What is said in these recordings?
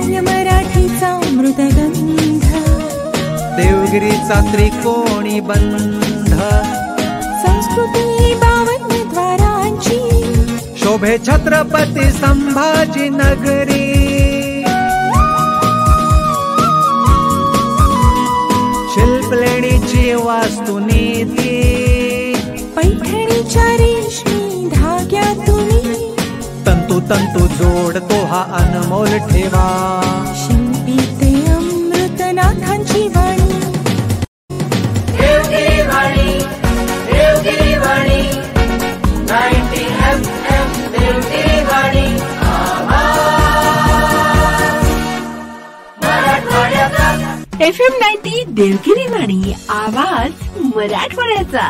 या मराठीचा मृदगंध, देवगिरीचा त्रिकोणी बंध, संस्कृती 52 द्वारांची, शोभे छत्रपती संभाजी नगरी. शिल्पलेणीची वास्तुनीती, पैठणीच्या रेशमी धाग्यातून, तंतू तंतू जोडतो हा अनमोल ठेवा. शिंपी ते अमृतनाथांची वाणी, देवगिरी वाणी, देवगिरी वाणी, 90 FM देवगिरी वाणी. FM 90 देवगिरी वाणी, आवाज मराठवाड्याचा.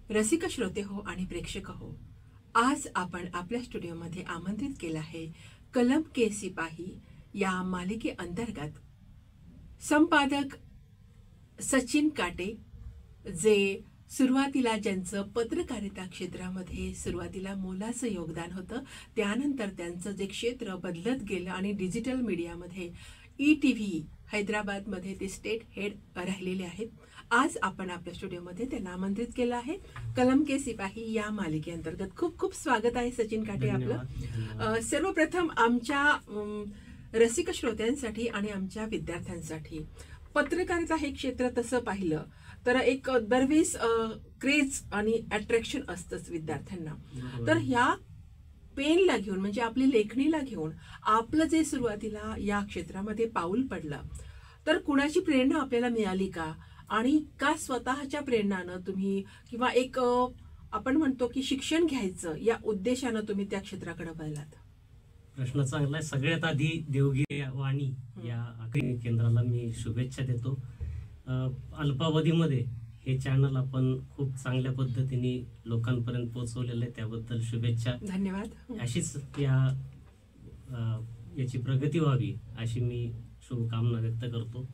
रसिक श्रोते हो आणि प्रेक्षक हो, आज आपण आपल्या स्टुडिओमध्ये आमंत्रित केलं आहे कलम के सिपाही या मालिकेअंतर्गत संपादक सचिन काटे, जे सुरुवातीला ज्यांचं पत्रकारिता क्षेत्रामध्ये सुरुवातीला मोलाचं योगदान होतं, त्यानंतर त्यांचं जे क्षेत्र बदलत गेलं आणि डिजिटल मीडियामध्ये ETV हैदराबादमध्ये ते स्टेट हेड राहिलेले आहेत. आज आपण आपल्या स्टुडिओमध्ये त्यांना आमंत्रित केलं आहे कलम के सिपाही या मालिकेअंतर्गत. खूप खूप स्वागत आहे सचिन काटे आपलं. सर्वप्रथम आमच्या रसिक श्रोत्यांसाठी आणि आमच्या विद्यार्थ्यांसाठी पत्रकारिता हे क्षेत्र तसं पाहिलं तर एक दरवेळेस क्रेज आणि अट्रॅक्शन असतंच विद्यार्थ्यांना. तर ह्या पेनला घेऊन म्हणजे आपली लेखणीला घेऊन आपलं जे सुरुवातीला या क्षेत्रामध्ये पाऊल पडलं, तर कुणाची प्रेरणा आपल्याला मिळाली का, आणि का स्वतःच्या प्रेरणानं तुम्ही किंवा एक आपण म्हणतो की शिक्षण घ्यायचं या उद्देशानं तुम्ही त्या क्षेत्राकडे वळलात? प्रश्न चांगला आहे. सगळ्यात आधी देवगिरी वाणी या केंद्राला मी शुभेच्छा देतो. अल्पावधीमध्ये हे चॅनल आपण खूप चांगल्या पद्धतीने लोकांपर्यंत पोहोचवलेलं आहे, त्याबद्दल शुभेच्छा. धन्यवाद. अशीच याची प्रगती व्हावी अशी मी शुभकामना व्यक्त करतो.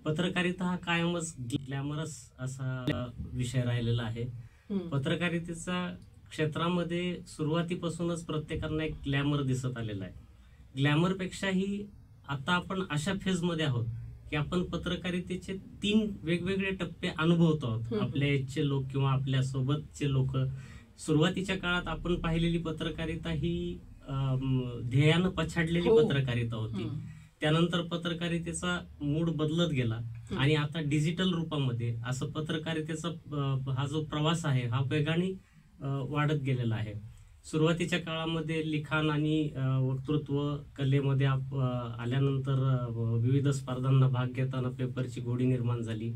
पत्रकारिता हा कायमच ग्लॅमरस असा विषय राहिलेला आहे. पत्रकारितेचा क्षेत्रामध्ये सुरुवातीपासूनच प्रत्येकांना एक ग्लॅमर दिसत आलेला आहे. ग्लॅमरपेक्षाही आता आपण अशा फेजमध्ये आहोत की आपण पत्रकारितेचे 3 वेगवेगळे टप्पे अनुभवतो आहोत. आपल्या एजचे लोक किंवा आपल्या सोबतचे लोक. सुरुवातीच्या काळात आपण पाहिलेली पत्रकारिता ही ध्येयानं पछाडलेली पत्रकारिता होती. त्यानंतर पत्रकारितेचा मूड बदलत गेला आणि आता डिजिटल रूपामध्ये असं पत्रकारितेचा हा जो प्रवास आहे हा वेगाने वाढत गेलेला आहे. सुरुवातीच्या काळामध्ये लिखाण आणि वक्तृत्व कलेमध्ये आल्यानंतर विविध स्पर्धांना भाग घेताना पेपरची गोडी निर्माण झाली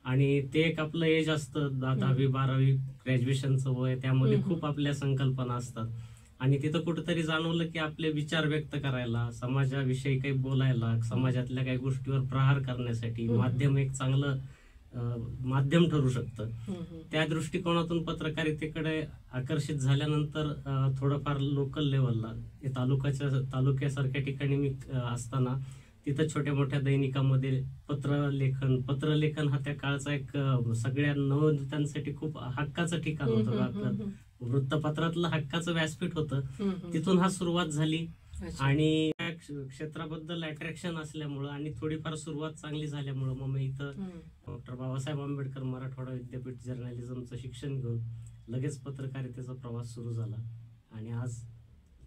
आणि ते एक आपलं एज असतं 10वी 12वी ग्रॅज्युएशनचं वय, त्यामध्ये खूप आपल्या संकल्पना असतात आणि तिथं कुठेतरी जाणवलं की आपले विचार व्यक्त करायला, समाजाविषयी काही बोलायला, समाजातल्या काही गोष्टीवर प्रहार करण्यासाठी माध्यम एक चांगलं माध्यम ठरू शकतं. त्या दृष्टिकोनातून पत्रकारितेकडे आकर्षित झाल्यानंतर थोडंफार लोकल लेवलला तालुक्यासारख्या ठिकाणी मी असताना तिथं छोट्या मोठ्या दैनिकामध्ये पत्रलेखन हा त्या काळचा एक सगळ्या नवोदितांसाठी खूप हक्काचं ठिकाण होतं. वृत्तपत्रातलं हक्काचं व्यासपीठ होतं. तिथून हा सुरुवात झाली आणि क्षेत्राबद्दल अट्रॅक्शन असल्यामुळं आणि थोडीफार सुरुवात चांगली झाल्यामुळं मग मी इथं डॉक्टर बाबासाहेब आंबेडकर मराठवाडा विद्यापीठ जर्नलिझमचं शिक्षण घेऊन लगेच पत्रकारितेचा प्रवास सुरू झाला आणि आज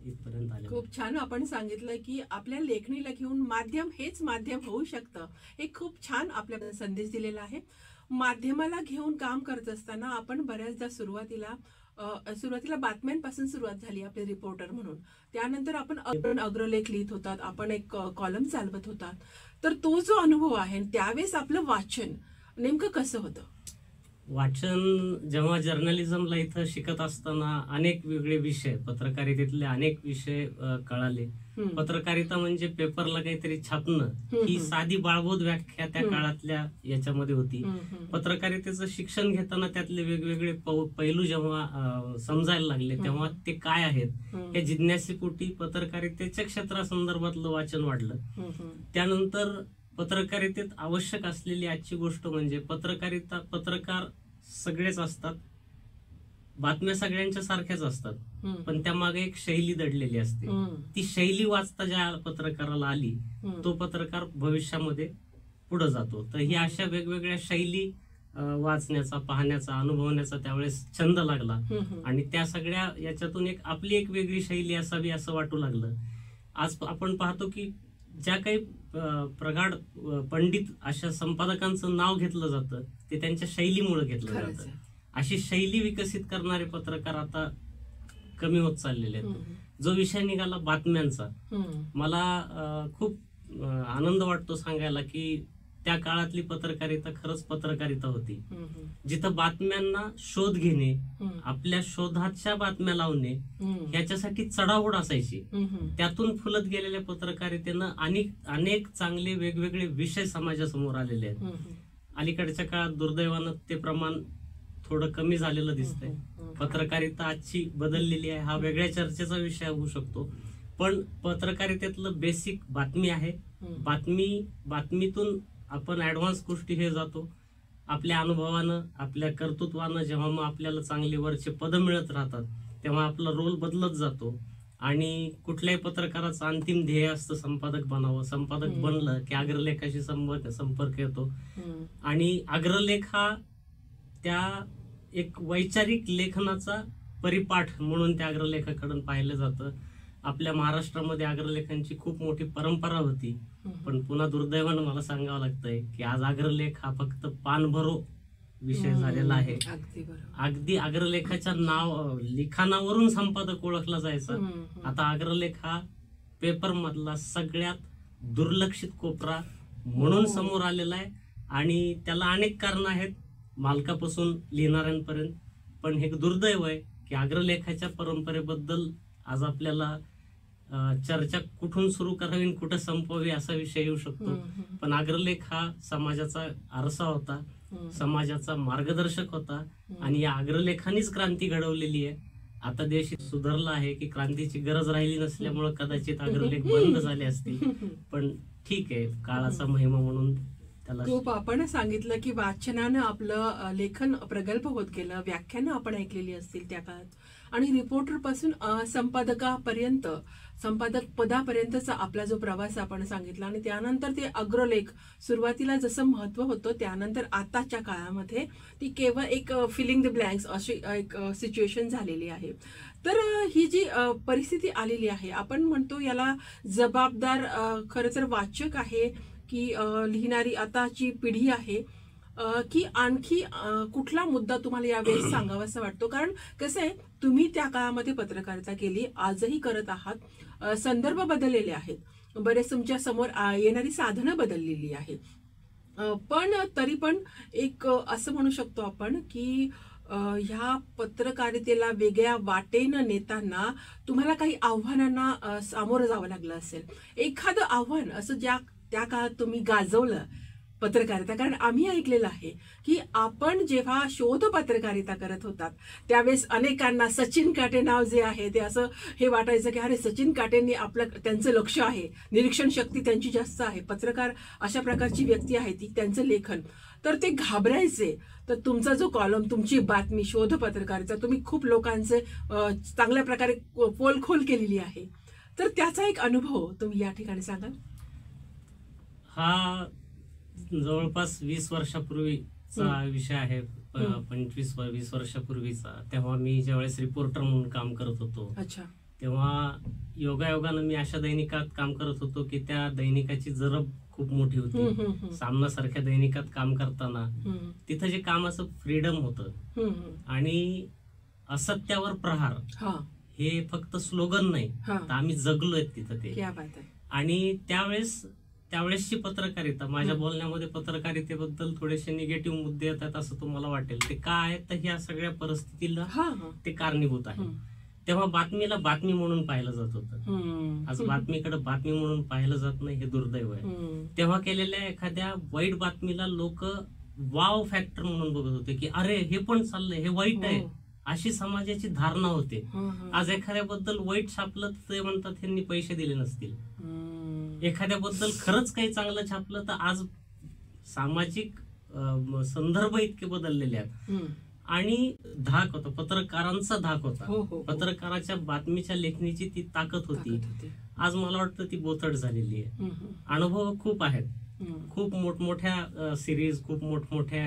इथपर्यंत आले. खूप छान आपण सांगितलं की आपल्या लेखणीला घेऊन माध्यम हेच माध्यम होऊ शकतं. हे खूप छान आपल्याला संदेश दिलेला आहे. माध्यमाला घेऊन काम करत असताना आपण बऱ्याचदा सुरुवातीला बातम्यांपासून सुरुवात झाली आपले रिपोर्टर म्हणून. त्यानंतर आपण अग्रलेख लिहित होतात, आपण एक कॉलम चालवत होतात. तर तो जो अनुभव आहे त्यावेळेस आपलं वाचन नेमकं कसं होतं? वाचन जेव्हा जर्नलिझमला इथं शिकत असताना अनेक वेगळे विषय, पत्रकारितेतले अनेक विषय कळाले. पत्रकारिता म्हणजे पेपरला काहीतरी छापणं ही साधी बाळबोध व्याख्या त्या काळातल्या याच्यामध्ये होती. पत्रकारितेचं शिक्षण घेताना त्यातले वेगवेगळे पैलू जेव्हा समजायला लागले तेव्हा ते काय आहेत या जिज्ञासेपोटी पत्रकारितेच्या क्षेत्रासंदर्भातलं वाचन वाढलं. त्यानंतर पत्रकारितेत आवश्यक असलेली आजची गोष्ट म्हणजे पत्रकार सगळेच असतात बातम्या सगळ्यांच्या सारख्याच असतात, हम्म. पण त्या मागे एक शैली दडलेली असते. हम्म. ती शैली वाचता ज्या पत्रकाराला आली, तो पत्रकार भविष्यामध्ये पुढे जातो. तर ही अशा वेगवेगळ्या शैली वाचण्याचा, पाहण्याचा, अनुभवण्याचा त्यावेळेस छंद लागला आणि त्या सगळ्या याच्यातून आपली एक वेगळी शैली असावी असं वाटू लागलं. आज आपण पाहतो की ज्या काही प्रगाढ पंडित अशा संपादकांचं नाव घेतलं जातं ते त्यांच्या शैलीमुळे घेतलं जातं. अशी शैली विकसित करणारे पत्रकार आता कमी होत चाललेले आहेत. जो विषय निघाला बातम्यांचा, मला खूप आनंद वाटतो सांगायला की त्या काळातली पत्रकारिता खरंच पत्रकारिता होती, जिथं बातम्यांना शोध घेणे, आपल्या शोधाच्या बातम्या लावणे याच्यासाठी चढाओढ असायची. त्यातून फुलत गेलेल्या पत्रकारितेनं अनेक चांगले वेगवेगळे विषय समाजासमोर आलेले आहेत. अलीकडच्या काळात दुर्दैवानं ते प्रमाण थोडं कमी झालेलं दिसतंय. पत्रकारिता आजची बदललेली आहे, हा वेगळ्या चर्चेचा विषय होऊ शकतो. पण पत्रकारितेतलं बेसिक बातमी आहे. बातमीतून आपण ऍडव्हान्स गोष्टी हे जातो. आपल्या अनुभवानं, आपल्या कर्तृत्वानं जेव्हा मग आपल्याला चांगली वरचे पद मिळत राहतात तेव्हा आपला रोल बदलत जातो. आणि कुठल्याही पत्रकाराचं अंतिम ध्येय असतं संपादक बनावं. संपादक बनलं की अग्रलेखाशी संपर्क येतो आणि अग्रलेख हा त्या एक वैचारिक लेखनाचा परिपाठ म्हणून त्या अग्रलेखाकडून पाहिलं जातं. आपल्या महाराष्ट्रामध्ये अग्रलेखांची खूप मोठी परंपरा होती, पण पुन्हा दुर्दैवानं मला सांगावं लागतंय की आज अग्रलेख हा फक्त पानभरो विषय झालेला आहे. अगदी अग्रलेखाच्या लिखाणावरून संपादक ओळखला जायचा. आता अग्रलेख हा पेपर मधला सगळ्यात दुर्लक्षित कोपरा म्हणून समोर आलेला आहे आणि त्याला अनेक कारणं आहेत, मालकापासून लिहिणाऱ्यांपर्यंत. पण हे दुर्दैव आहे की अग्रलेखाच्या परंपरेबद्दल आज आपल्याला चर्चा कुठून सुरू करावी, कुठं संपवावी असा विषय येऊ शकतो. पण अग्रलेख हा समाजाचा आरसा होता, समाजाचा मार्गदर्शक होता आणि या अग्रलेखानीच क्रांती घडवलेली आहे. आता देश सुधारला आहे की क्रांतीची गरज राहिली नसल्यामुळे कदाचित अग्रलेख बंद झाले असतील. पण ठीक आहे, काळाचा महिमा म्हणून त्याला. खूप आपण सांगितलं की वाचनानं आपलं लेखन प्रगल्भ होत गेलं, व्याख्यानं आपण ऐकलेली असतील त्या काळात आणि रिपोर्टर पासून संपादकापर्यंत, संपादक पदापर्यंतचा आपला जो प्रवास आपण सांगितला आणि त्यानंतर ते अग्रलेख सुरुवातीला जसं महत्व होतं त्यानंतर आताच्या काळामध्ये ती केवळ एक फिलिंग द ब्लँक्स अशी एक सिच्युएशन झालेली आहे. तर ही जी परिस्थिती आलेली आहे, आपण म्हणतो याला जबाबदार खरं तर वाचक आहे की लिहिणारी आताची पिढी आहे की आणखी कुठला मुद्दा तुम्हाला यावेळेस सांगावा असं वाटतो? कारण कसं आहे, तुम्ही त्या काळामध्ये पत्रकारिता केली, आजही करत आहात, संदर्भ बदललेले आहेत, बरेच तुमच्या समोर येणारी साधनं बदललेली आहेत. पण तरी पण एक असं म्हणू शकतो आपण की ह्या पत्रकारितेला वेगळ्या वाटेनं नेताना तुम्हाला काही आव्हानांना सामोरं जावं लागलं असेल. एखादं आव्हान असं ज्या त्या काळात तुम्ही गाजवलं पत्रकारिता? कारण आम्ही ऐकलेलं आहे की आपण जेव्हा शोध पत्रकारिता करत होतात त्यावेळेस अनेकांना सचिन काटे नाव जे आहे ते असं हे वाटायचं की अरे सचिन काटेंनी त्यांचं लक्ष आहे, निरीक्षण शक्ती त्यांची जास्त आहे, पत्रकार अशा प्रकारची व्यक्ती आहे ती, त्यांचं लेखन, तर ते घाबरायचे. तर तुमचा जो कॉलम, तुमची बातमी, शोध पत्रकारिता तुम्ही खूप लोकांचे चांगल्या प्रकारे पोलखोल केलेली आहे. तर त्याचा एक अनुभव तुम्ही या ठिकाणी सांगाल? हा जवळपास 20 वर्षापूर्वीचा विषय आहे, 25-20 वर्षापूर्वीचा. तेव्हा मी ज्यावेळेस रिपोर्टर म्हणून काम करत होतो, तेव्हा योगायोगानं मी अशा दैनिकात काम करत होतो की त्या दैनिकाची जरब खूप मोठी होती. सामनासारख्या दैनिकात काम करताना तिथं जे कामाचं फ्रीडम होतं आणि असत्यावर प्रहार हे फक्त स्लोगन नाही, तर आम्ही जगलोय तिथं ते. आणि त्यावेळेसची पत्रकारिता, माझ्या बोलण्यामध्ये पत्रकारितेबद्दल थोडेसे निगेटिव्ह मुद्दे येतात असं तुम्हाला वाटेल, ते काय आहे तर ह्या सगळ्या परिस्थितीला ते कारणीभूत आहे. तेव्हा बातमीला बातमी म्हणून पाहिलं जात होतं, आज बातमीकडे बातमी म्हणून पाहिलं जात नाही, हे दुर्दैव आहे. तेव्हा केलेल्या एखाद्या वाईट बातमीला लोक वाव फॅक्टर म्हणून बघत होते की अरे हे पण चाललंय, हे वाईट आहे, अशी समाजाची धारणा होते. आज एखाद्याबद्दल वाईट छापलं तर ते म्हणतात ह्यांनी पैसे दिले नसतील. एखाद्याबद्दल खरंच काही चांगलं छापलं तर आज सामाजिक संदर्भ इतके बदललेले आहेत. आणि धाक होता, पत्रकारांचा धाक हो, होता, हो. पत्रकाराच्या बातमीच्या लेखणीची ती ताकद होती. ताकद होती. आज मला वाटतं ती बोथट झालेली आहे. हम्म, हम्म, अनुभव खूप आहेत, हम्म. खूप मोठमोठ्या सिरीज, खूप मोठमोठ्या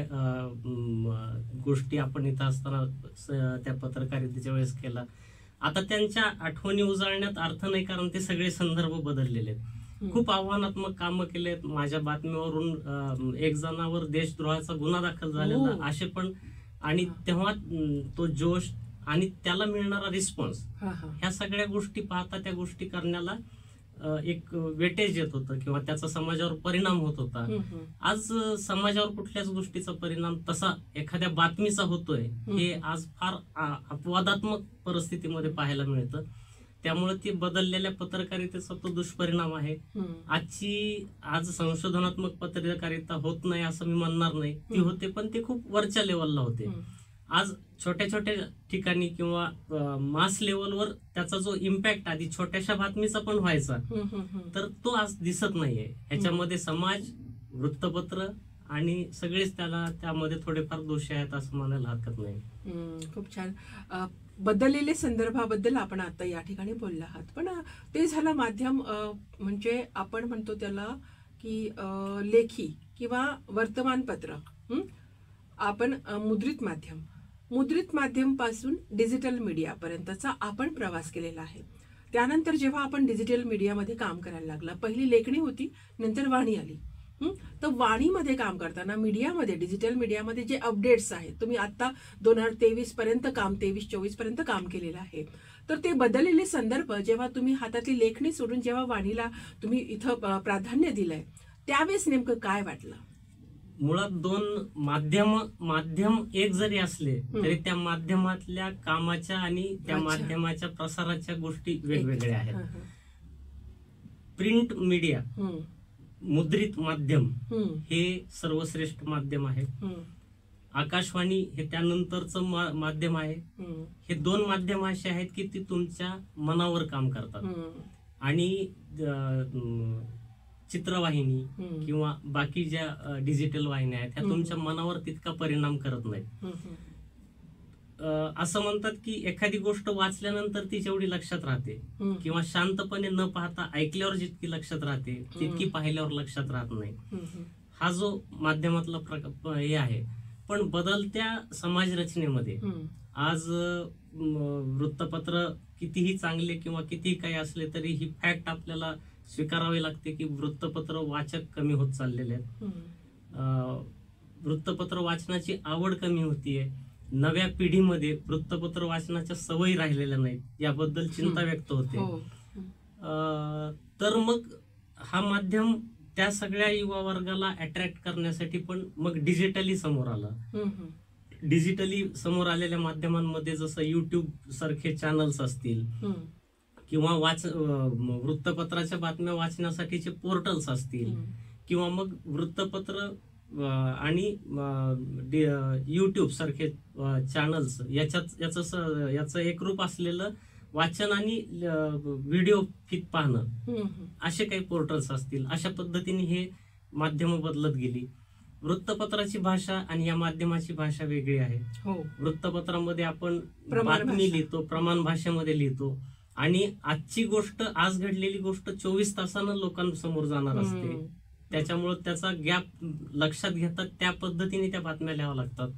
गोष्टी आपण इथं असताना त्या पत्रकारितेच्या वेळेस केला. आता त्यांच्या आठवणी उजाळण्यात अर्थ नाही, कारण ते सगळे संदर्भ बदललेले आहेत. खूप आव्हानात्मक कामं केलेत. माझ्या बातमीवरून एक जणावर देशद्रोहाचा गुन्हा दाखल झालेला, हो. असे पण. आणि तेव्हा तो जोश आणि त्याला मिळणारा रिस्पॉन्स, हा, हा. ह्या सगळ्या गोष्टी पाहता त्या गोष्टी करण्याला एक वेटेज येत होतं किंवा त्याचा समाजावर परिणाम होत होता. हम्म, हम्म. आज समाजावर कुठल्याच गोष्टीचा परिणाम तसा एखाद्या बातमीचा होतोय हे आज फार अपवादात्मक परिस्थितीमध्ये पाहायला मिळतं. त्यामुळे ती बदललेल्या पत्रकारितेचा तो दुष्परिणाम आहे. आज संशोधनात्मक पत्रकारिता होत नाही असं मी म्हणणार नाही, ती होते, पण ते खूप वरच्या लेवलला होते. आज छोट्या छोट्या ठिकाणी किंवा मास लेवलवर त्याचा जो इम्पॅक्ट आधी छोट्याशा बातमीचा पण व्हायचा, तर तो आज दिसत नाहीये. ह्याच्यामध्ये समाज, वृत्तपत्र आणि सगळेच त्यामध्ये थोडेफार दोषी आहेत असं म्हणायला हरकत नाही. खूप छान. बदललेले संदर्भाबद्दल आपण आता या ठिकाणी बोलला आहात, पण ते झालं माध्यम, म्हणजे आपण म्हणतो त्याला की लेखी किंवा वर्तमानपत्र. आपण मुद्रित माध्यम पासून डिजिटल मीडिया पर्यंतचा आपण प्रवास केलेला आहे. त्यानंतर जेव्हा आपण डिजिटल मीडियामध्ये काम करायला लागला, पहिली लेखणी होती, नंतर वाणी आली. तर वाणीमध्ये काम करताना मीडियामध्ये, डिजिटल मीडियामध्ये जे अपडेट्स आहेत, तुम्ही आता 2023 पर्यंत 23-24 पर्यंत काम केलेलं आहे. तर ते बदललेले संदर्भ जेव्हा तुम्ही हातातली लेखणी सोडून जेव्हा वाणीला तुम्ही इथं प्राधान्य दिलंय, त्यावेळेस नेमकं काय वाटलं? मुळात दोन माध्यम एक जरी असले तरी त्या माध्यमातल्या कामाच्या आणि त्या माध्यमाच्या प्रसाराच्या गोष्टी वेगवेगळ्या आहेत. प्रिंट मीडिया, मुद्रित माध्यम हे सर्वश्रेष्ठ माध्यम आहे. आकाशवाणी हे त्यानंतरचं माध्यम आहे. हे दोन माध्यम असे आहेत की ती तुमच्या मनावर काम करतात. आणि चित्रवाहिनी किंवा बाकी ज्या डिजिटल वाहिन्या आहेत ह्या तुमच्या मनावर तितका परिणाम करत नाहीत. असं म्हणतात की एखादी गोष्ट वाचल्यानंतर ती जेवढी लक्षात राहते किंवा शांतपणे न पाहता ऐकल्यावर जितकी लक्षात राहते तितकी पाहिल्यावर लक्षात राहत नाही. हा जो माध्यमातला हे आहे. पण बदलत्या समाज रचनेमध्ये आज वृत्तपत्र कितीही चांगले किंवा कितीही काही असले तरी ही फॅक्ट आपल्याला स्वीकारावी लागते की वृत्तपत्र वाचक कमी होत चाललेले आहेत. वृत्तपत्र वाचनाची आवड कमी होतीये. नव्या पिढीमध्ये वृत्तपत्र वाचनाच्या सवयी राहिलेल्या नाहीत, याबद्दल चिंता व्यक्त होते. तर मग हा माध्यम त्या सगळ्या युवा वर्गाला अट्रॅक्ट करण्यासाठी पण मग डिजिटली समोर आला. डिजिटली समोर आलेल्या माध्यमांमध्ये जसं युट्यूब सारखे चॅनल्स असतील किंवा वृत्तपत्राच्या बातम्या वाचण्यासाठीचे पोर्टल्स असतील किंवा मग वृत्तपत्र आणि युट्यूब सारखे चॅनल्स याचं एक रूप असलेलं वाचन आणि व्हिडिओ फीड पाहणं असे काही पोर्टल्स असतील. अशा पद्धतीने हे माध्यम बदलत गेली. वृत्तपत्राची भाषा आणि या माध्यमाची भाषा वेगळी आहे. वृत्तपत्रामध्ये आपण बातमी लिहितो, प्रमाण भाषेमध्ये लिहितो आणि आजची गोष्ट, आज घडलेली गोष्ट 24 तासानं लोकांसमोर जाणार असते. त्याच्यामुळे त्याचा गॅप लक्षात घेतात त्या पद्धतीने त्या बातम्या लिहाव्या लागतात.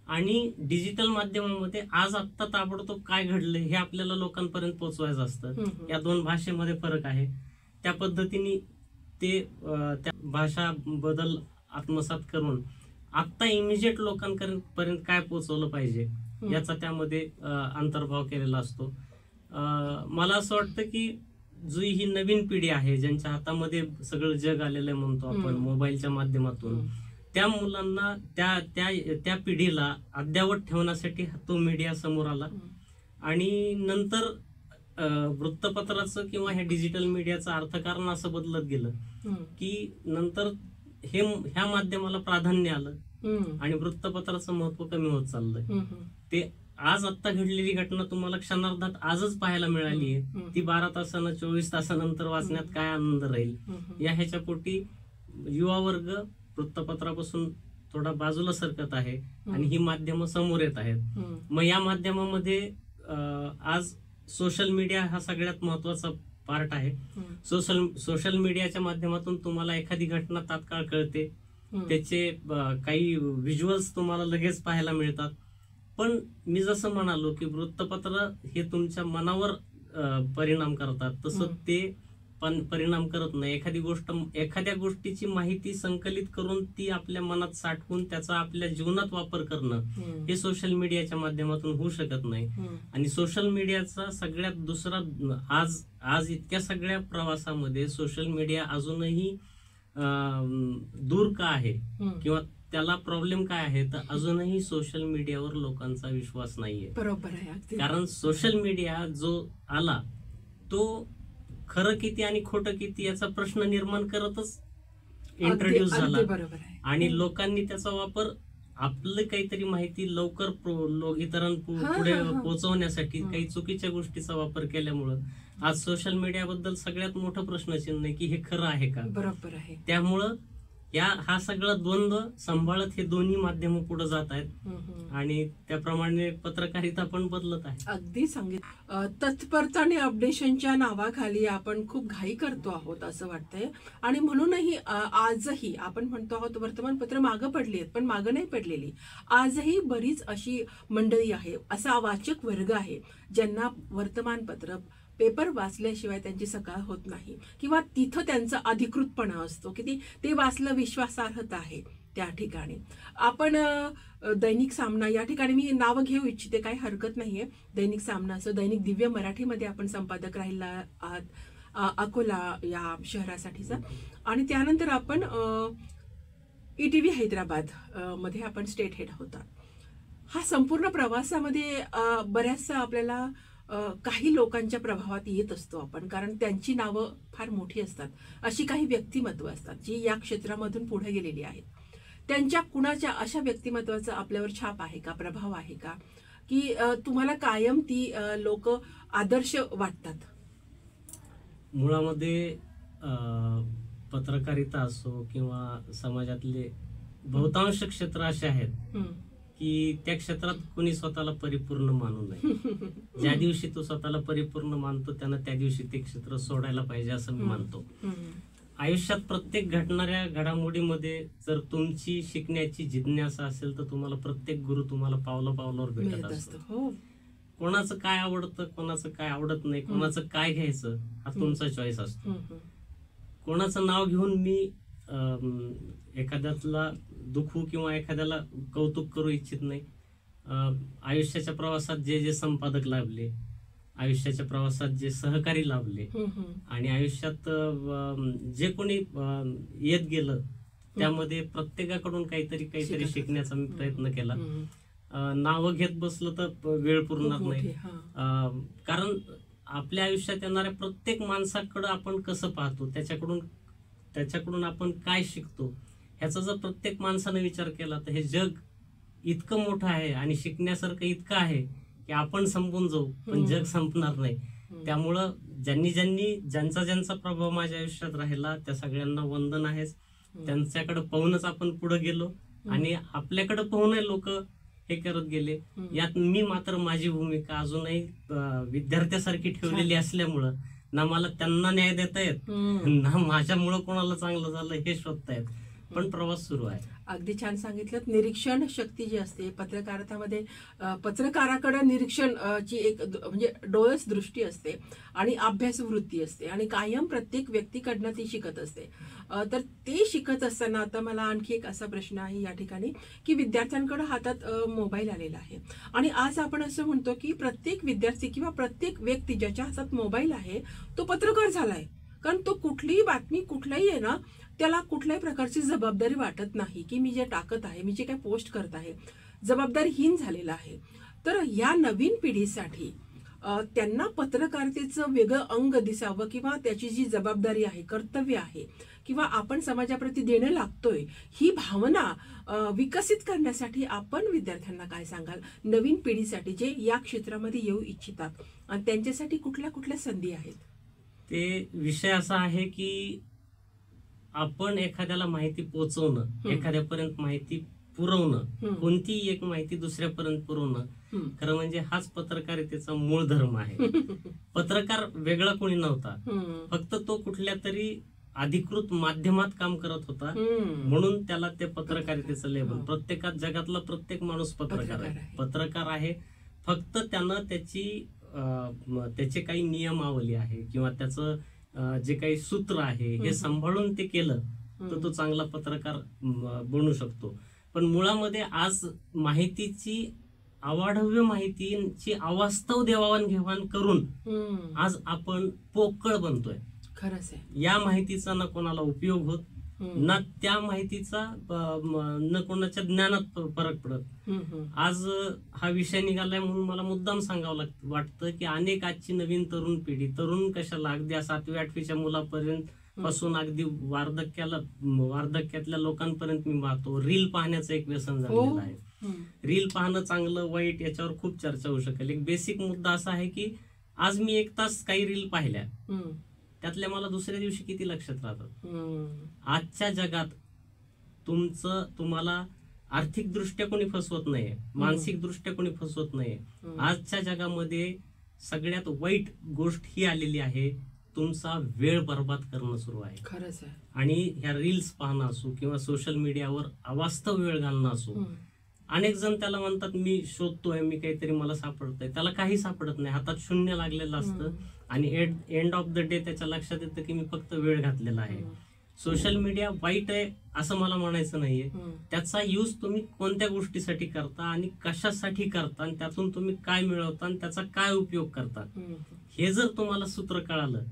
आणि डिजिटल माध्यमामध्ये आज आत्ता ताबडतोब काय घडलंय हे आपल्याला लोकांपर्यंत पोहोचवायचं असतं. या दोन भाषेमध्ये फरक आहे. त्या पद्धतीने ते त्या भाषा बदल आत्मसात करून आत्ता इमिजिएट लोकांपर्यंत काय पोहोचवलं पाहिजे याचा त्यामध्ये अंतर्भाव केलेला असतो. मला असं वाटतं की जी ही नवीन पिढी आहे, ज्यांच्या हातामध्ये सगळं जग आलेलं आहे म्हणतो आपण मोबाईलच्या माध्यमातून, त्या मुलांना त्या पिढीला अद्यावत ठेवण्यासाठी तो मीडिया समोर आला. आणि नंतर वृत्तपत्राचं किंवा ह्या डिजिटल मीडियाचं अर्थकारण असं बदलत गेलं की नंतर ह्या माध्यमाला प्राधान्य आलं आणि वृत्तपत्राचं महत्व कमी होत चाललंय. ते आज आत्ता घडलेली घटना तुम्हाला क्षणार्धात आजच पाहायला मिळाली आहे. ती 12 तासानं 24 तासानंतर वाचण्यात काय आनंद राहील या ह्याच्या पोटी युवा वर्ग वृत्तपत्रापासून थोडा बाजूला सरकत आहे आणि ही माध्यमं समोर येत आहेत. मग या माध्यमामध्ये आज सोशल मीडिया हा सगळ्यात महत्वाचा पार्ट आहे. सोशल मीडियाच्या माध्यमातून तुम्हाला एखादी घटना तात्काळ कळते, त्याचे काही व्हिज्युअल्स तुम्हाला लगेच पाहायला मिळतात. पण मी जसं म्हणालो की वृत्तपत्र हे तुमच्या मनावर परिणाम करतात, तसं ते पण परिणाम करत नाही. एखाद्या गोष्टीची माहिती संकलित करून ती आपल्या मनात साठवून त्याचा आपल्या जीवनात वापर करणं हे सोशल मीडियाच्या माध्यमातून होऊ शकत नाही. आणि सोशल मीडियाचा सगळ्यात दुसरा आज इतक्या सगळ्या प्रवासामध्ये सोशल मीडिया अजूनही दूर का आहे किंवा त्याला प्रॉब्लेम काय आहे, तर अजूनही सोशल मीडियावर लोकांचा विश्वास नाहीये. बरोबर आहे. कारण सोशल मीडिया जो आला तो खरं किती आणि खोटं किती याचा प्रश्न निर्माण करतच इंट्रोड्यूस झाला. आणि लोकांनी त्याचा वापर आपलं काहीतरी माहिती लवकर इतरांपुढे पोहोचवण्यासाठी काही चुकीच्या गोष्टीचा वापर केल्यामुळं आज सोशल मीडियाबद्दल सगळ्यात मोठं प्रश्नचिन्ह आहे की हे खरं आहे का. बरोबर आहे. त्यामुळं हा सगळा द्वंद्व सांभाळत हे दोन्ही माध्यम पुढे जात आहेत आणि त्याप्रमाणे पत्रकारिता पण बदलत आहे. अगदी सांगितलं. तत्परता आणि अपडेशनच्या नावाखाली आपण खूप घाई करतो आहोत असं वाटतंय. आणि म्हणूनही आजही आपण म्हणतो आहोत वर्तमानपत्र मागं पडली आहेत, पण मागं नाही पडलेली. आजही बरीच अशी मंडळी आहे, असा वाचक वर्ग आहे ज्यांना वर्तमानपत्र पेपर वाचल्याशिवाय त्यांची सकाळ होत नाही किंवा तिथं त्यांचा अधिकृतपणा असतो की ते वाचलं विश्वासार्हता आहे. त्या ठिकाणी आपण दैनिक सामना या ठिकाणी मी नावं घेऊ इच्छिते, काही हरकत नाहीये. दैनिक सामना असो, दैनिक दिव्य मराठीमध्ये आपण संपादक राहिला आहात अकोला या शहरासाठीचा. आणि त्यानंतर आपण ETV हैदराबाद मध्ये आपण स्टेट हेड होता. हा संपूर्ण प्रवासामध्ये बऱ्याचसा आपल्याला काही लोकांच्या प्रभावात येत असतो आपण, कारण त्यांची नावं फार मोठी असतात. अशी काही व्यक्तिमत्व असतात जी या क्षेत्रामधून पुढे गेलेली आहेत. त्यांच्या कुणाच्या अशा व्यक्तिमत्वाचा आपल्यावर छाप आहे का, प्रभाव आहे का, की तुम्हाला कायम ती लोक आदर्श वाटतात? मुळामध्ये पत्रकारिता असो किंवा समाजातले बहुतांश क्षेत्र असे आहेत की त्या क्षेत्रात कोणी स्वतःला परिपूर्ण मानू नये. ज्या दिवशी तो स्वतःला परिपूर्ण मानतो त्यानं त्या दिवशी ते क्षेत्र सोडायला पाहिजे असं मी मानतो. आयुष्यात प्रत्येक घडणाऱ्या घडामोडीमध्ये जर तुमची शिकण्याची जिज्ञासा असेल तर तुम्हाला प्रत्येक गुरु तुम्हाला पावलावर भेटत असतो. कोणाचं काय आवडतं, कोणाचं काय आवडत नाही, कोणाचं काय घ्यायचं हा तुमचा चॉईस असतो. कोणाचं नाव घेऊन मी एखाद्याला दुखू किंवा एखाद्याला कौतुक करू इच्छित नाही. आयुष्याच्या प्रवासात जे संपादक लाभले, आयुष्याच्या प्रवासात जे सहकारी लाभले आणि आयुष्यात जे कोणी येत गेलं त्यामध्ये प्रत्येकाकडून काहीतरी शिकण्याचा मी प्रयत्न केला. नावं घेत बसलं तर वेळ पुरणार नाही. कारण आपल्या आयुष्यात येणाऱ्या प्रत्येक माणसाकडं आपण कसं पाहतो, त्याच्याकडून आपण काय शिकतो ह्याचा जर प्रत्येक माणसाने विचार केला तर हे जग इतकं मोठं आहे आणि शिकण्यासारखं इतकं आहे की आपण संपून जाऊ पण जग संपणार नाही. त्यामुळं ज्यांचा प्रभाव माझ्या आयुष्यात राहिला त्या सगळ्यांना वंदन आहेच. त्यांच्याकडे पाहूनच आपण पुढे गेलो आणि आपल्याकडे पाहून लोक हे करत गेले. यात मी मात्र माझी भूमिका अजूनही विद्यार्थ्यासारखी ठेवलेली असल्यामुळं ना मला त्यांना न्याय देता येत ना माझ्यामुळं कोणाला चांगलं झालं हे शोधतायत. पण प्रवास सुरू आहे. अगदी छान सांगितलं. निरीक्षण शक्ती जी असते पत्रकारितेमध्ये, पत्रकाराकडे निरीक्षण ची एक म्हणजे डोळस दृष्टी असते आणि अभ्यास वृत्ती असते आणि कायम प्रत्येक व्यक्तीकडनं ती शिकत असते. तर ते शिकत असताना आता मला आणखी एक असा प्रश्न आहे या ठिकाणी की विद्यार्थ्यांकडे हातात मोबाईल आलेला आहे आणि आज आपण असं म्हणतो की प्रत्येक विद्यार्थी किंवा प्रत्येक व्यक्ती ज्याच्या हातात मोबाईल आहे तो पत्रकार झालाय. कारण तो कुठलीही बातमी कुठलाही आहे ना त्याला कुठल्याही प्रकारची जबाबदारी वाटत नाही की मी जे टाकत आहे, मी जे काही पोस्ट करत आहे, जबाबदारीहीन झालेला आहे. तर या नवीन पिढीसाठी त्यांना पत्रकारितेचं वेगळं अंग दिसावं किंवा त्याची जी जबाबदारी आहे, कर्तव्य आहे किंवा आपण समाजाप्रती देणं लागतोय ही भावना विकसित करण्यासाठी आपण विद्यार्थ्यांना काय सांगाल? नवीन पिढीसाठी जे या क्षेत्रामध्ये येऊ इच्छितात आणि त्यांच्यासाठी कुठल्या कुठल्या संधी आहेत? ते विषय असा आहे की आपण एखाद्याला माहिती पोहोचवणं, एखाद्यापर्यंत माहिती पुरवणं, कोणतीही एक माहिती दुसऱ्यापर्यंत पुरवणं, खरं म्हणजे हाच पत्रकारितेचा मूळ धर्म आहे. पत्रकार वेगळा कोणी नव्हता, फक्त तो कुठल्या तरी अधिकृत माध्यमात काम करत होता, म्हणून त्याला ते पत्रकारितेचं लेबल. प्रत्येकात जगातला प्रत्येक माणूस पत्रकार आहे. फक्त त्यानं त्याचे काही नियमावली आहे किंवा त्याचं जे काही सूत्र आहे हे सांभाळून ते केलं तर तो चांगला पत्रकार बनू शकतो. पण मुळामध्ये आज माहितीची अवाढव्य माहितीची अवास्तव देवाणघेवाण करून आज आपण पोकळ बनतोय. खरंच आहे. या माहितीचा ना कोणाला उपयोग होत, ना त्या माहितीचा न कोणाच्या ज्ञानात फरक पडत. आज हा विषय निघालाय म्हणून मला मुद्दाम सांगावं वाटतं की अनेक आजची नवीन तरुण पिढी, तरुण कशाला अगदी 7वी 8वीच्या मुलापर्यंत पासून अगदी वार्धक्यातल्या लोकांपर्यंत मी पाहतो, रील पाहण्याचं एक व्यसन झालेलं आहे. रील पाहणं चांगलं वाईट याच्यावर खूप चर्चा होऊ शकेल. एक बेसिक मुद्दा असा आहे की आज मी 1 तास काही रील पाहिल्या, त्यातल्या मला दुसऱ्या दिवशी किती लक्षात राहतात. आजच्या जगात तुम्हाला आर्थिक दृष्ट्या कोणी फसवत नाहीये, मानसिक दृष्ट्या कोणी फसवत नाहीये. आजच्या जगामध्ये सगळ्यात वाईट गोष्ट ही आलेली आहे, तुमचा वेळ बर्बाद करणं सुरू आहे. खरंच आहे. आणि ह्या रील्स पाहणं असो किंवा सोशल मीडियावर अवास्तव वेळ घालणं असो. अनेक जण त्याला म्हणतात मी शोधतोय, मी काहीतरी मला सापडतंय. त्याला काही सापडत नाही, हातात शून्य लागलेलं असतं आणि एंड ऑफ द डे त्याच्या लक्षात येतं की मी फक्त वेळ घातलेला आहे. सोशल मीडिया वाईट आहे असं मला म्हणायचं नाहीये. त्याचा यूज तुम्ही कोणत्या गोष्टीसाठी करता आणि कशासाठी करता आणि त्यातून तुम्ही काय मिळवता आणि त्याचा काय उपयोग करता, हे जर तुम्हाला सूत्र कळालं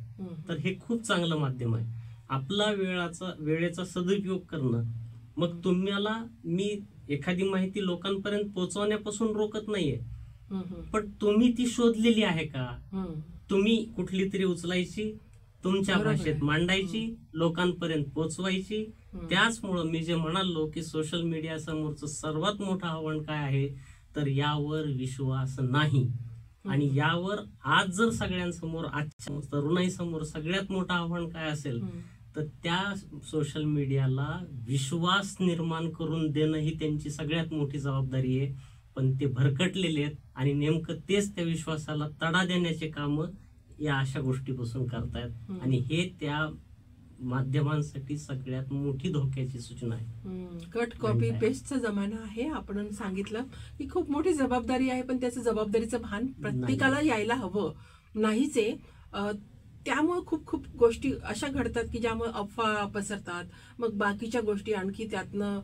तर हे खूप चांगलं माध्यम आहे. आपला वेळेचा सदुपयोग करणं. मग तुम्हाला मी एखादी माहिती लोकांपर्यंत पोहोचवण्यापासून रोखत नाहीये, पण तुम्ही ती शोधलेली आहे का? तुम्ही कुठली तरी उचलायची, तुमच्या भाषेत मांडायची, लोकांपर्यंत पोहोचवायची. त्याचमुळं मी जे म्हणालो की सोशल मीडिया समोरचं सर्वात मोठं आव्हान काय आहे तर यावर विश्वास नाही. आणि यावर आज जर सगळ्यांसमोर, आजच्या तरुणाईसमोर सगळ्यात मोठं आव्हान काय असेल तर त्या सोशल मीडियाला विश्वास निर्माण करून देणं ही त्यांची सगळ्यात मोठी जबाबदारी आहे. पण ते भरकटलेले आहेत आणि नेमकं तेच त्या विश्वासाला तडा देण्याचे काम या अशा गोष्टीपासून करतायत. आणि हे त्या माध्यमांसाठी सगळ्यात मोठी धोक्याची सूचना आहे. कट कॉपी पेस्टचा जमाना आहे. आपण सांगितलं की खूप मोठी जबाबदारी आहे, पण त्याचं जबाबदारीचं भान प्रत्येकाला यायला हवं. नाहीच आहे. त्यामुळे खूप खूप गोष्टी अशा घडतात की ज्यामुळे अफवा पसरतात. मग बाकीच्या गोष्टी आणखी त्यातनं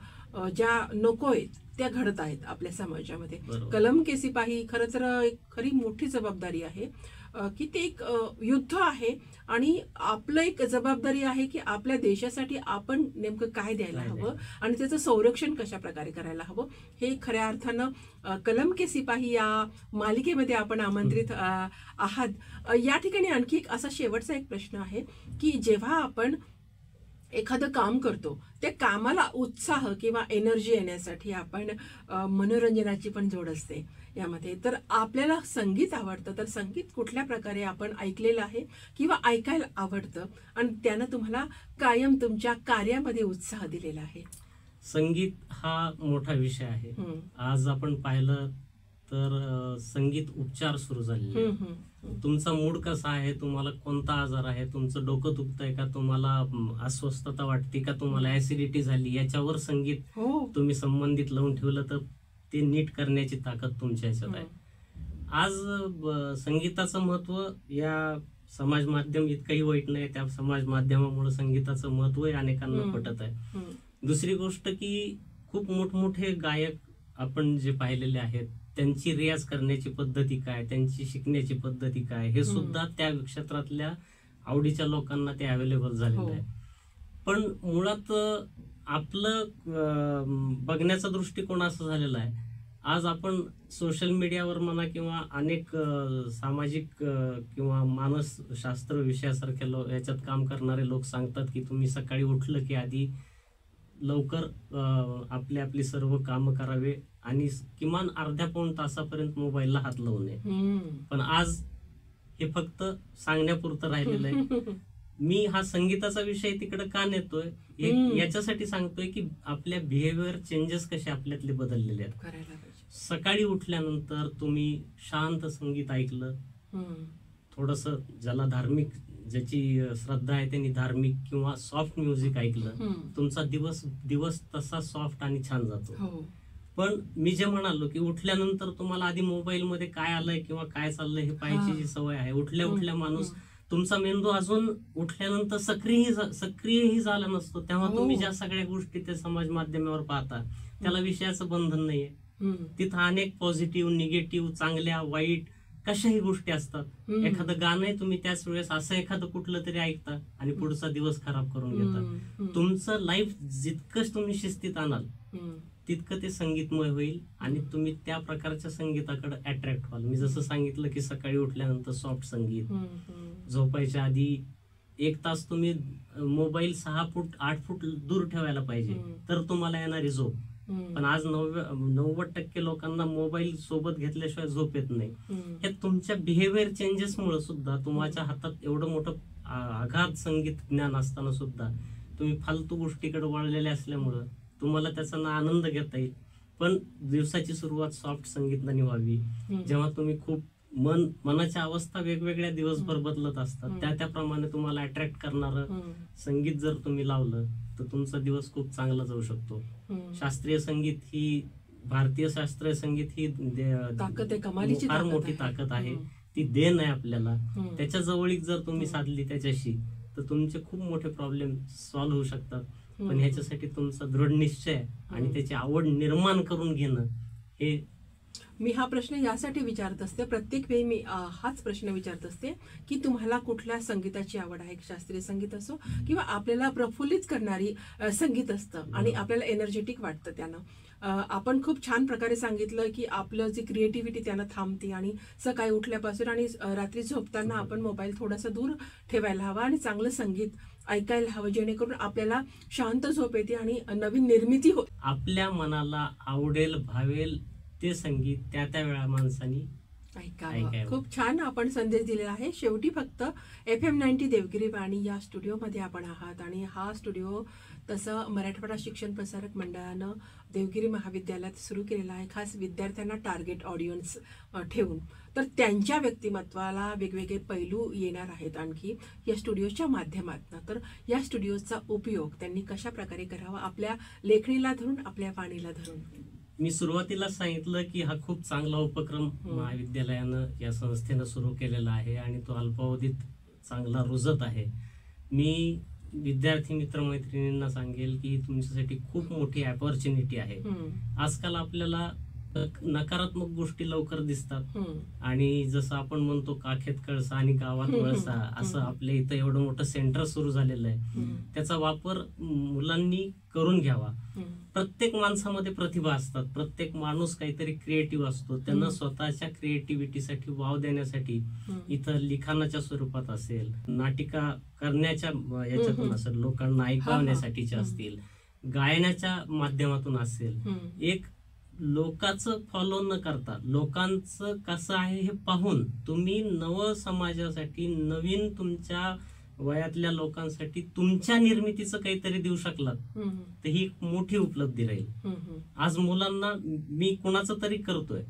ज्या नको आहेत त्या घडत आहेत आपल्या समाजामध्ये. कलम के सिपाही खरं तर एक खरी मोठी जबाबदारी आहे की ते एक युद्ध आहे आणि आपलं एक जबाबदारी आहे की आपल्या देशासाठी आपण नेमकं काय द्यायला हवं आणि त्याचं संरक्षण कशा प्रकारे करायला हवं. हे खऱ्या अर्थानं कलम के सिपाही या मालिकेमध्ये आपण आमंत्रित आहात. या ठिकाणी आणखी एक असा शेवटचा एक प्रश्न आहे की जेव्हा आपण एखादं काम करतो त्या कामाला उत्साह किंवा एनर्जी येण्यासाठी आपण मनोरंजनाची पण जोड असते यामध्ये. तर आपल्याला संगीत आवडतं, तर संगीत कुठल्या प्रकारे आपण ऐकलेलं आहे किंवा ऐकायला आवडतं आणि त्यानं तुम्हाला कायम तुमच्या कार्यामध्ये उत्साह दिलेला आहे? संगीत हा मोठा विषय आहे. आज आपण पाहिलं तर संगीत उपचार सुरू झालेले. तुमचा मूड कसा आहे, तुम्हाला कोणता आजार आहे, तुमचं डोकं दुखतंय का, तुम्हाला अस्वस्थता वाटते का, तुम्हाला ऍसिडिटी झाली, याच्यावर संगीत तुम्ही संबंधित लावून ठेवलं तर ते नीट करण्याची ताकद तुमच्या ह्याच्यात आहे. आज संगीताचं महत्व या समाज माध्यम इतकंही वाईट नाही, त्या समाज माध्यमामुळे संगीताचं महत्व अनेकांना पटत आहे. दुसरी गोष्ट की खूप मोठमोठे गायक आपण जे पाहिलेले आहेत त्यांची रियाज करण्याची पद्धती काय, त्यांची शिकण्याची पद्धती काय, हे सुद्धा त्या क्षेत्रातल्या आवडीच्या लोकांना ते अवेलेबल झालेलं आहे. पण मुळात आपलं बघण्याचा दृष्टिकोन असं झालेला आहे. आज आपण सोशल मीडियावर म्हणा किंवा अनेक सामाजिक किंवा मानसशास्त्र विषयासारख्या याच्यात काम करणारे लोक सांगतात की तुम्ही सकाळी उठलं की आधी लवकर आपली सर्व कामं करावे आणि किमान अर्ध्या पाऊण तासापर्यंत मोबाईलला हात लावू नये. पण आज हे फक्त सांगण्यापुरतं राहिलेलं आहे. मी हा संगीताचा विषय तिकडे का नेतोय, याच्यासाठी सांगतोय की आपल्या बिहेवियर चेंजेस कसे आपल्यातले बदललेले आहेत. करायला पाहिजे. सकाळी उठल्यानंतर तुम्ही शांत संगीत ऐकलं, थोडस ज्याला धार्मिक, ज्याची श्रद्धा आहे त्यांनी धार्मिक किंवा सॉफ्ट म्युझिक ऐकलं, तुमचा दिवस तसा सॉफ्ट आणि छान जातो. पण मी जे म्हणालो की उठल्यानंतर तुम्हाला आधी मोबाईल मध्ये काय आलंय किंवा काय चाललंय हे पाहायची जी सवय आहे, उठल्या माणूस तुमचा मेंदू अजून उठल्यानंतर सक्रियही झाला नसतो, तेव्हा तुम्ही ज्या सगळ्या गोष्टी ते समाज माध्यमावर पाहता त्याला विषयाचं बंधन नाहीये. तिथं अनेक पॉझिटिव्ह, निगेटिव्ह, चांगल्या, वाईट कशाही गोष्टी असतात. एखादं गाणं तुम्ही त्याच वेळेस असं एखादं कुठलं तरी ऐकता आणि पुढचा दिवस खराब करून घेता. तुमचं लाईफ जितकं तुम्ही शिस्तीत आणाल तितकं ते संगीतमय होईल आणि तुम्ही त्या प्रकारच्या संगीताकडे अट्रॅक्ट व्हाल. मी जसं सांगितलं की सकाळी उठल्यानंतर सॉफ्ट संगीत, झोपायच्या आधी 1 तास तुम्ही मोबाईल 6 फूट 8 फूट दूर ठेवायला पाहिजे तर तुम्हाला येणारी झोप. पण आज 90% लोकांना मोबाईल सोबत घेतल्याशिवाय झोप येत नाही. हे तुमच्या बिहेवियर चेंजेस मुळे सुद्धा तुमच्या हातात एवढं मोठं अगाध संगीत ज्ञान असताना सुद्धा तुम्ही फालतू गोष्टीकडे वळलेले असल्यामुळं तुम्हाला त्याचा ना आनंद घेता येईल. पण दिवसाची सुरुवात सॉफ्ट संगीताने व्हावी. जेव्हा तुम्ही खूप मनाच्या अवस्था वेगवेगळ्या दिवसभर बदलत असतात, त्याप्रमाणे तुम्हाला अट्रॅक्ट करणारं संगीत जर तुम्ही लावलं तर तुमचा दिवस खूप चांगला जाऊ शकतो. शास्त्रीय संगीत ही, भारतीय शास्त्रीय संगीत ही ताकद आहे, कमालीची फार मोठी ताकद आहे. ती देण आहे आपल्याला. त्याच्या जवळीक जर तुम्ही साधली त्याच्याशी तर तुमचे खूप मोठे प्रॉब्लेम सॉल्व्ह होऊ शकतात. पण ह्याच्यासाठी तुमचा दृढ निश्चय आणि त्याची आवड निर्माण करून घेणं हे. मी हा प्रश्न यासाठी विचारत असते, प्रत्येक वेळी मी हाच प्रश्न विचारत असते की तुम्हाला कुठल्या संगीताची आवड आहे. शास्त्रीय संगीत असो किंवा आपल्याला प्रफुल्लित करणारी संगीत असतं आणि आपल्याला एनर्जेटिक वाटतं त्यानं. आपण खूप छान प्रकारे सांगितलं की आपलं जी क्रिएटिव्हिटी त्यानं थांबते आणि सकाळी उठल्यापासून आणि रात्री झोपताना आपण मोबाईल थोडासा दूर ठेवायला हवा आणि चांगलं संगीत ऐकायला हवं, जेणेकरून आपल्याला शांत झोप येते आणि नवीन निर्मिती होते. आपल्या मनाला आवडेल, भावेल ते संगीत त्या वेळा माणसानी ऐकावं. खूप छान आपण संदेश दिलेला आहे. शेवटी फक्त FM 90 देवगिरी वाणी या स्टुडिओमध्ये आपण आहात आणि हा स्टुडिओ तसं मराठवाडा शिक्षण प्रसारक मंडळानं देवगिरी महाविद्यालयात सुरू केलेला आहे, खास विद्यार्थ्यांना टार्गेट ऑडियन्स ठेवून. तर त्यांच्या व्यक्तिमत्वाला वेगवेगळे पैलू येणार आहेत आणखी या स्टुडिओच्या माध्यमातून. तर या स्टुडिओचा उपयोग त्यांनी कशा प्रकारे करावा, आपल्या लेखणीला धरून, आपल्या वाणीला धरून. मी सुरुवातीला सांगितलं की हा खूप चांगला उपक्रम महाविद्यालयानं, या संस्थेनं सुरू केलेला आहे आणि तो अल्पावधीत चांगला रुजत आहे. मी विद्यार्थी मित्रमैत्रिणींना सांगेल की तुमच्यासाठी खूप मोठी अपॉर्च्युनिटी आहे. आजकाल आपल्याला नकारात्मक गोष्टी लवकर दिसतात आणि जसं आपण म्हणतो काखेत कळसा आणि गावात वळसा, असं आपल्या इथं एवढं मोठं सेंटर सुरू झालेलं आहे. त्याचा वापर मुलांनी करून घ्यावा. प्रत्येक माणसामध्ये प्रतिभा असतात. प्रत्येक माणूस काहीतरी क्रिएटिव्ह असतो. त्यांना स्वतःच्या क्रिएटिव्हिटीसाठी वाव देण्यासाठी इथं लिखाणाच्या स्वरूपात असेल, नाटिका करण्याच्या याच्यातून असेल, लोकांना ऐकवण्यासाठीच्या असतील, गायनाच्या माध्यमातून असेल, एक लोकांचं फॉलो न करता लोकांचं कसं आहे हे पाहून तुम्ही नव समाजासाठी, नवीन तुमच्या वयातल्या लोकांसाठी तुमच्या निर्मितीचं काहीतरी देऊ शकलात तर ही मोठी उपलब्धी राहील. आज मुलांना मी कुणाचं तरी करतोय,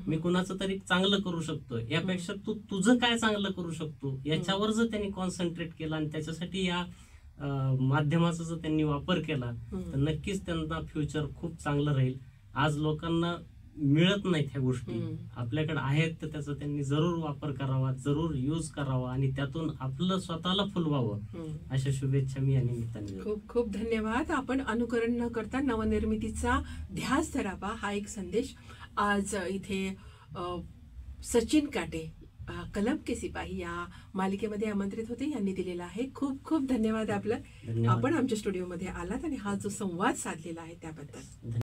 मी कुणाचं तरी चांगलं करू शकतोय, यापेक्षा तू तुझं काय चांगलं करू शकतो याच्यावर जर त्यांनी कॉन्सन्ट्रेट केला आणि त्याच्यासाठी या माध्यमाचा जर त्यांनी वापर केला तर नक्कीच त्यांना फ्युचर खूप चांगलं राहील. आज लोकांना मिळत नाहीत ह्या गोष्टी, आपल्याकडे आहेत तर त्याचा त्यांनी जरूर वापर करावा, जरूर यूज करावा आणि त्यातून आपलं स्वतःला फुलवावं, अशा शुभेच्छा मी या निमित्ताने. खूप खूप धन्यवाद. आपण अनुकरण न करता नवनिर्मितीचा ध्यास धरावा, हा एक संदेश आज इथे सचिन काटे कलम के सिपाही या मालिकेमध्ये आमंत्रित होते यांनी दिलेला आहे. खूप खूप धन्यवाद आपलं. आपण आमच्या स्टुडिओमध्ये आलात आणि हा जो संवाद साधलेला आहे त्याबद्दल.